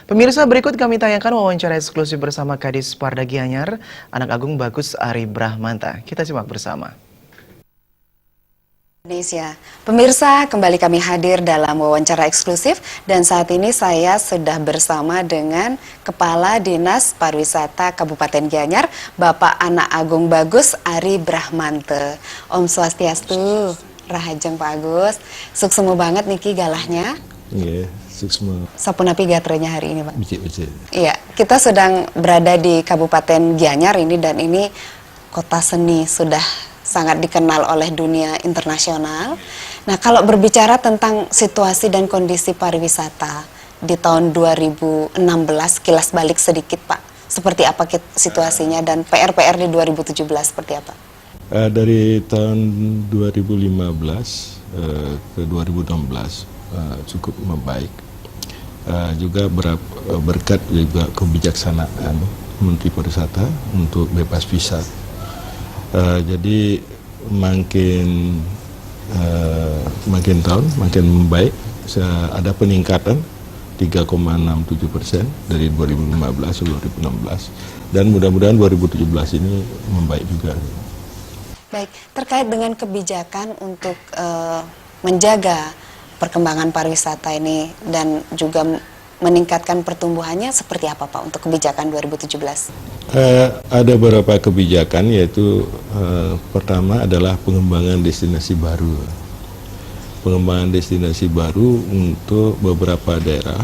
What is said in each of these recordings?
Pemirsa, berikut kami tayangkan wawancara eksklusif bersama Kadis Parda Gianyar, anak Agung Bagus Ari Brahmanta. Kita simak bersama. Indonesia. Pemirsa, kembali kami hadir dalam wawancara eksklusif dan saat ini saya sudah bersama dengan Kepala Dinas Pariwisata Kabupaten Gianyar, Bapak Anak Agung Bagus Ari Brahmanta. Om Swastiastu, Rahajeng Pak Agus. Suksemu banget niki galahnya. Iya, suksema. Sapunapi gatrenya hari ini, Pak. Bicik. Iya, kita sedang berada di Kabupaten Gianyar ini dan ini kota seni sudah sangat dikenal oleh dunia internasional. Nah, kalau berbicara tentang situasi dan kondisi pariwisata di tahun 2016, kilas balik sedikit Pak, seperti apa situasinya dan PR-PR di 2017 seperti apa? Dari tahun 2015 ke 2016 cukup membaik. Juga berkat juga kebijaksanaan Menteri Pariwisata untuk bebas visa. Jadi makin tahun makin membaik, ada peningkatan 3,67% dari 2015 ke 2016 dan mudah-mudahan 2017 ini membaik juga. Baik, terkait dengan kebijakan untuk menjaga perkembangan pariwisata ini dan juga meningkatkan pertumbuhannya seperti apa Pak untuk kebijakan 2017? Ada beberapa kebijakan, yaitu pertama adalah pengembangan destinasi baru. Pengembangan destinasi baru untuk beberapa daerah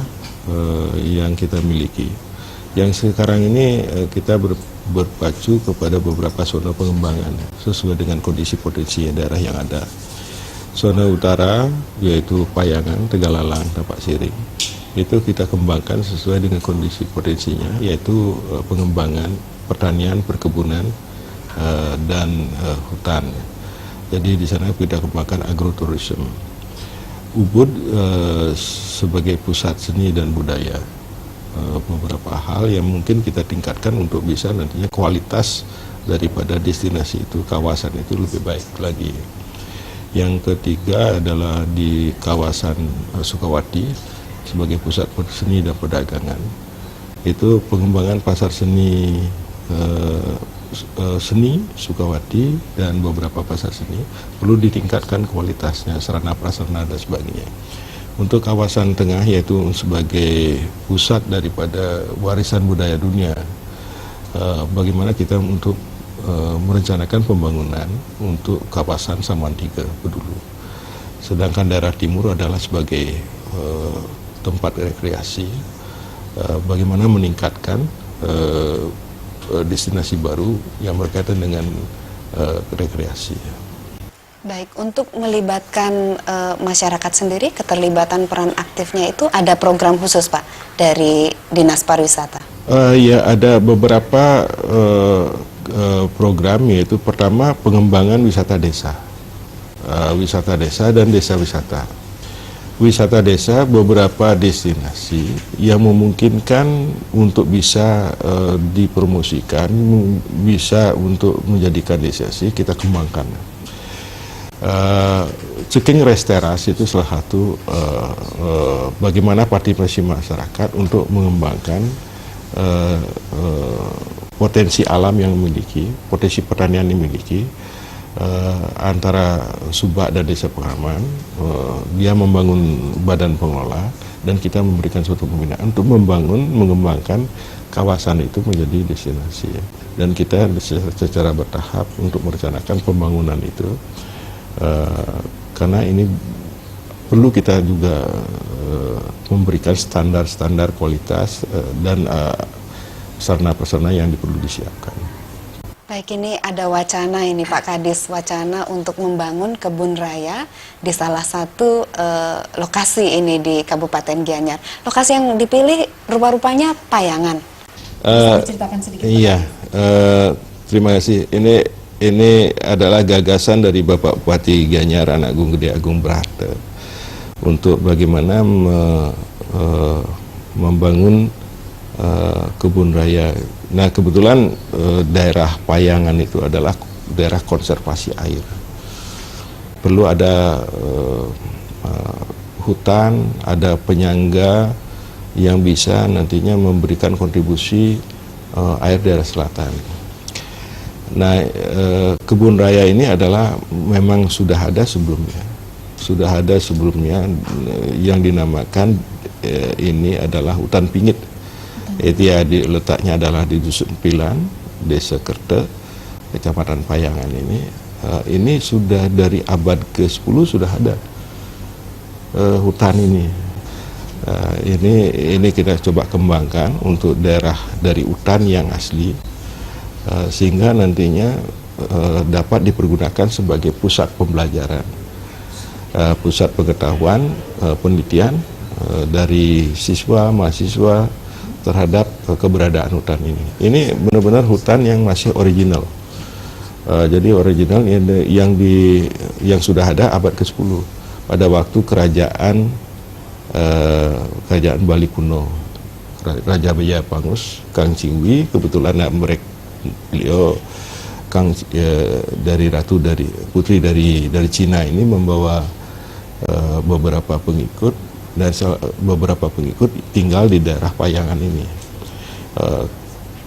yang kita miliki. Yang sekarang ini kita berpacu kepada beberapa zona pengembangan sesuai dengan kondisi potensi daerah yang ada. Zona utara yaitu Payangan, Tegalalang, Tapak Siring. Itu kita kembangkan sesuai dengan kondisi potensinya, yaitu pengembangan pertanian, perkebunan, dan hutan. Jadi di sana kita kembangkan agroturism. Ubud sebagai pusat seni dan budaya, beberapa hal yang mungkin kita tingkatkan untuk bisa nantinya kualitas daripada destinasi itu, kawasan itu lebih baik lagi. Yang ketiga adalah di kawasan Sukawati sebagai pusat seni dan perdagangan. Itu pengembangan pasar seni Sukawati dan beberapa pasar seni perlu ditingkatkan kualitasnya, sarana prasarana dan sebagainya. Untuk kawasan tengah yaitu sebagai pusat daripada warisan budaya dunia, bagaimana kita untuk merencanakan pembangunan untuk kawasan Samantiga dulu. Sedangkan daerah timur adalah sebagai tempat rekreasi, bagaimana meningkatkan destinasi baru yang berkaitan dengan rekreasi. Baik, untuk melibatkan masyarakat sendiri, keterlibatan peran aktifnya itu ada program khusus Pak dari Dinas Pariwisata? Ya, ada beberapa program, yaitu pertama pengembangan wisata desa. Wisata desa dan desa wisata. Wisata desa beberapa destinasi yang memungkinkan untuk bisa dipromosikan, bisa untuk menjadikan destinasi, kita kembangkan. Ceking Resteras itu salah satu bagaimana partisipasi masyarakat untuk mengembangkan potensi alam yang memiliki, potensi pertanian yang memiliki, antara Subak dan Desa Pengaman. Dia membangun badan pengelola dan kita memberikan suatu pembinaan untuk mengembangkan kawasan itu menjadi destinasi. Dan kita secara bertahap untuk merencanakan pembangunan itu, karena ini perlu kita juga memberikan standar-standar kualitas dan sarana-prasarana yang perlu disiapkan. Baik, ini ada wacana ini Pak Kadis, wacana untuk membangun kebun raya di salah satu lokasi ini di Kabupaten Gianyar. Lokasi yang dipilih rupa-rupanya Payangan. Bisa diceritakan sedikit? Iya, terima kasih. Ini adalah gagasan dari Bapak Bupati Gianyar, Anak Agung Gede Agung Brahmanta, untuk bagaimana membangun kebun raya. Nah, kebetulan daerah Payangan itu adalah daerah konservasi air. Perlu ada hutan, ada penyangga, yang bisa nantinya memberikan kontribusi air daerah selatan. Nah, kebun raya ini adalah memang sudah ada sebelumnya yang dinamakan ini adalah hutan pingit. Itu ya, letaknya adalah di Dusun Pilan, Desa Kerte, Kecamatan Payangan ini. Ini sudah dari abad ke-10 sudah ada hutan ini. Ini kita coba kembangkan untuk daerah dari hutan yang asli, sehingga nantinya dapat dipergunakan sebagai pusat pembelajaran, pusat pengetahuan, penelitian dari siswa, mahasiswa terhadap keberadaan hutan ini. Ini benar-benar hutan yang masih original. Jadi original yang sudah ada abad ke-10 pada waktu kerajaan Bali kuno, Raja Bajayapangus, Kang Cingwi, kebetulan beliau putri dari Cina ini membawa beberapa pengikut, dan beberapa pengikut tinggal di daerah Payangan ini.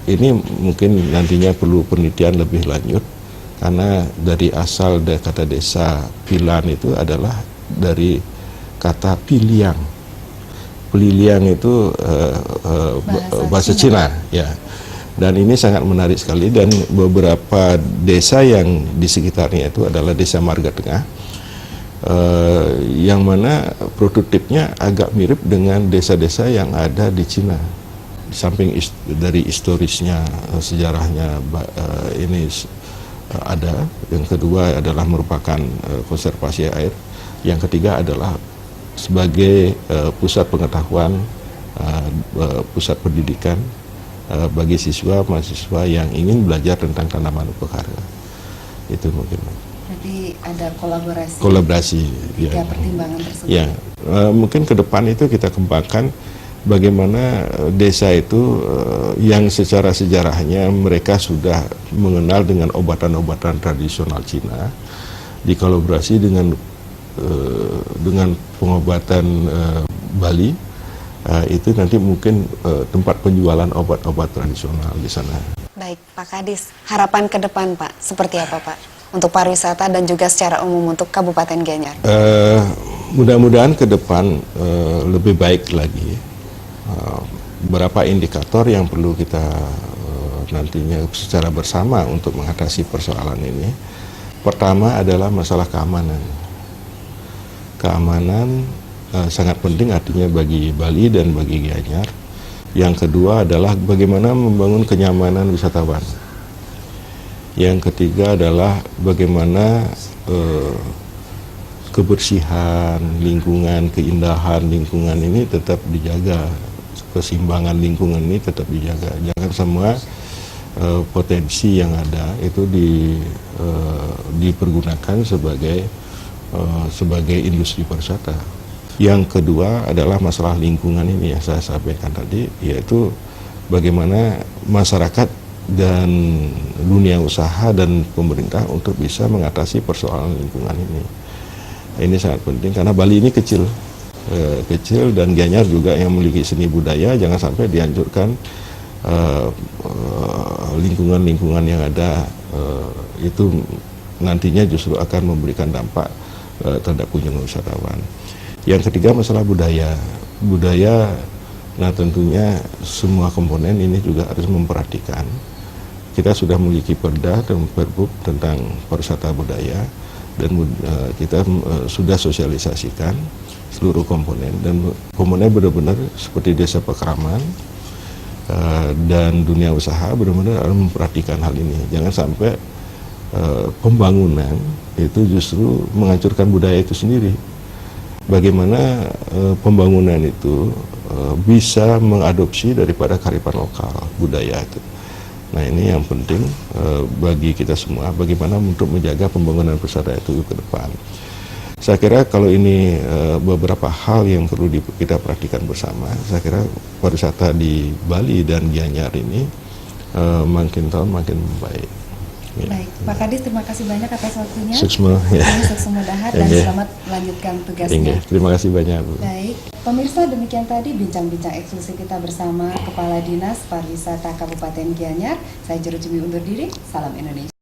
Ini mungkin nantinya perlu penelitian lebih lanjut, karena dari asal kata desa Pilan itu adalah dari kata piliang. Peliliang itu bahasa Cina, ya. Dan ini sangat menarik sekali, dan beberapa desa yang di sekitarnya itu adalah desa Marga Tengah, yang mana prototipnya agak mirip dengan desa-desa yang ada di Cina. Di samping dari historisnya, sejarahnya ini ada. Yang kedua adalah merupakan konservasi air. Yang ketiga adalah sebagai pusat pengetahuan, pusat pendidikan bagi siswa mahasiswa yang ingin belajar tentang tanaman upekara. Itu mungkin. Jadi ada kolaborasi. Kolaborasi. Tiga Ya. pertimbangan tersebut. Ya, mungkin ke depan itu kita kembangkan bagaimana desa itu yang secara sejarahnya mereka sudah mengenal dengan obatan-obatan tradisional Cina, dikolaborasi dengan pengobatan Bali, itu nanti mungkin tempat penjualan obat-obat tradisional di sana. Baik, Pak Kadis, harapan ke depan Pak, seperti apa Pak? Untuk pariwisata dan juga secara umum untuk Kabupaten Gianyar. Mudah-mudahan ke depan lebih baik lagi. Beberapa indikator yang perlu kita nantinya secara bersama untuk mengatasi persoalan ini. Pertama adalah masalah keamanan. Keamanan sangat penting artinya bagi Bali dan bagi Gianyar. Yang kedua adalah bagaimana membangun kenyamanan wisatawan. Yang ketiga adalah bagaimana kebersihan lingkungan, keindahan lingkungan ini tetap dijaga, keseimbangan lingkungan ini tetap dijaga. Jangan semua potensi yang ada itu dipergunakan sebagai industri pariwisata. Yang kedua adalah masalah lingkungan ini yang saya sampaikan tadi, yaitu bagaimana masyarakat dan dunia usaha dan pemerintah untuk bisa mengatasi persoalan lingkungan ini. Ini sangat penting karena Bali ini kecil dan Gianyar juga yang memiliki seni budaya, jangan sampai dihancurkan lingkungan-lingkungan yang ada, itu nantinya justru akan memberikan dampak terhadap kunjungan wisatawan. Yang ketiga masalah budaya. Nah tentunya semua komponen ini juga harus memperhatikan. Kita sudah memiliki perda dan perbub tentang pariwisata budaya, dan kita sudah sosialisasikan seluruh komponen, dan komponen benar-benar seperti desa Pekraman dan dunia usaha benar-benar harus memperhatikan hal ini. Jangan sampai pembangunan itu justru menghancurkan budaya itu sendiri. Bagaimana pembangunan itu bisa mengadopsi daripada kearifan lokal budaya itu. Nah ini yang penting bagi kita semua, bagaimana untuk menjaga pembangunan pariwisata itu ke depan. Saya kira kalau ini beberapa hal yang perlu kita perhatikan bersama. Saya kira pariwisata di Bali dan Gianyar ini makin tahun makin baik. Ya. Baik, Pak Kadis, terima kasih banyak atas waktunya. Suksma, ya. Sukses mudahan dan Oke. selamat melanjutkan tugasnya. Oke, terima kasih banyak, Bu. Baik, pemirsa, demikian tadi bincang-bincang eksklusif kita bersama Kepala Dinas Pariwisata Kabupaten Gianyar. Saya Juru Jumi undur diri, salam Indonesia.